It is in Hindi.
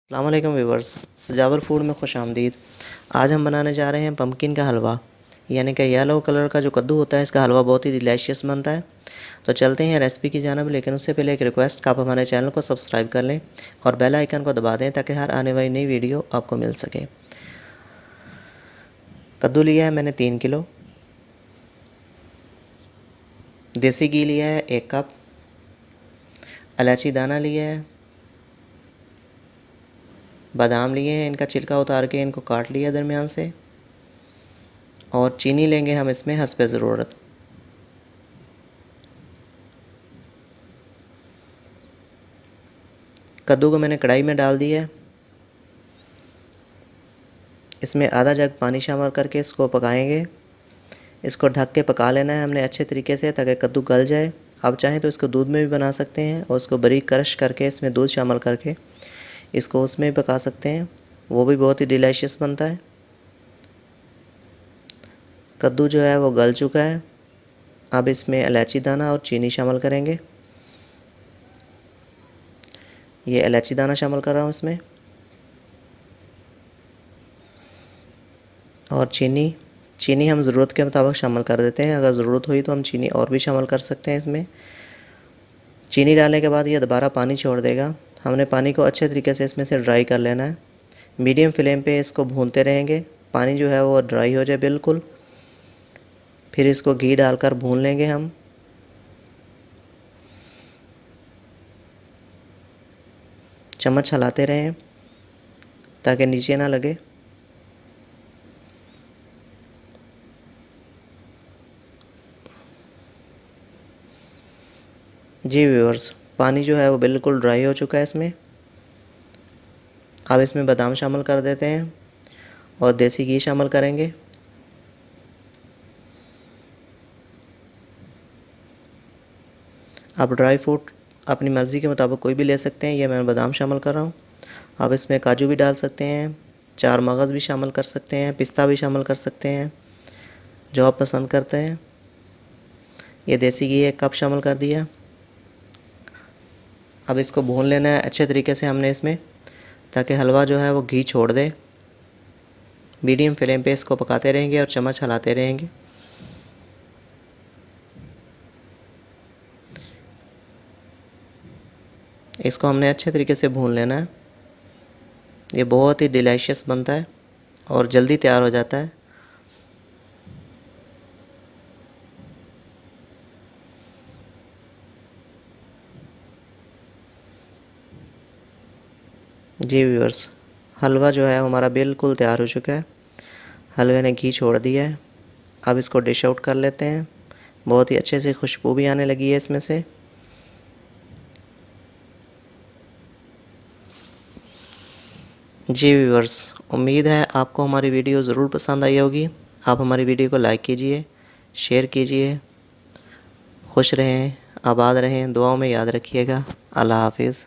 अस्सलाम वालेकुम व्यूवर्स, सजावर फूड में खुश आमदीद। आज हम बनाने जा रहे हैं पम्पकिन का हलवा, यानी कि येलो कलर का जो कद्दू होता है, इसका हलवा बहुत ही डिलीशियस बनता है। तो चलते हैं रेसिपी की जानिब, लेकिन उससे पहले एक रिक्वेस्ट कि आप हमारे चैनल को सब्सक्राइब कर लें और बेल आइकन को दबा दें ताकि हर आने वाली नई वीडियो आपको मिल सके। कद्दू लिया है मैंने 3 किलो, देसी घी लिया है 1 कप, इलायची दाना लिया है, बादाम लिए हैं, इनका छिलका उतार के इनको काट लिया दरमियान से, और चीनी लेंगे हम इसमें हस्बे ज़रूरत। कद्दू को मैंने कढ़ाई में डाल दिया है, इसमें आधा जग पानी शामिल करके इसको पकाएंगे। इसको ढक के पका लेना है हमने अच्छे तरीके से ताकि कद्दू गल जाए। आप चाहें तो इसको दूध में भी बना सकते हैं और इसको बारीक क्रश करके इसमें दूध शामिल करके इसको उसमें भी पका सकते हैं, वो भी बहुत ही डिलीशियस बनता है। कद्दू जो है वो गल चुका है। अब इसमें इलायची दाना और चीनी शामिल करेंगे। ये इलायची दाना शामिल कर रहा हूँ इसमें, और चीनी हम ज़रूरत के मुताबिक शामिल कर देते हैं। अगर ज़रूरत हुई तो हम चीनी और भी शामिल कर सकते हैं इसमें। चीनी डालने के बाद ये दोबारा पानी छोड़ देगा। हमने पानी को अच्छे तरीके से इसमें से ड्राई कर लेना है। मीडियम फ्लेम पे इसको भूनते रहेंगे, पानी जो है वो ड्राई हो जाए बिल्कुल। फिर इसको घी डालकर भून लेंगे हम। चम्मच हिलाते रहें ताकि नीचे ना लगे। जी व्यूअर्स, पानी जो है वो बिल्कुल ड्राई हो चुका है इसमें। अब इसमें बादाम शामिल कर देते हैं और देसी घी शामिल करेंगे। आप ड्राई फ्रूट अपनी मर्ज़ी के मुताबिक कोई भी ले सकते हैं। ये मैं बादाम शामिल कर रहा हूँ। आप इसमें काजू भी डाल सकते हैं, 4 मगज़ भी शामिल कर सकते हैं, पिस्ता भी शामिल कर सकते हैं, जो आप पसंद करते हैं। ये देसी घी 1 कप शामिल कर दिया। अब इसको भून लेना है अच्छे तरीके से हमने इसमें, ताकि हलवा जो है वो घी छोड़ दे। मीडियम फ्लेम पे इसको पकाते रहेंगे और चम्मच हिलाते रहेंगे। इसको हमने अच्छे तरीके से भून लेना है। ये बहुत ही डिलीशियस बनता है और जल्दी तैयार हो जाता है। जी व्यूअर्स, हलवा जो है हमारा बिल्कुल तैयार हो चुका है। हलवे ने घी छोड़ दिया है। अब इसको डिश आउट कर लेते हैं। बहुत ही अच्छे से खुशबू भी आने लगी है इसमें से। जी व्यूअर्स, उम्मीद है आपको हमारी वीडियो ज़रूर पसंद आई होगी। आप हमारी वीडियो को लाइक कीजिए, शेयर कीजिए। खुश रहें, आबाद रहें, दुआओं में याद रखिएगा। अल्लाह हाफिज़।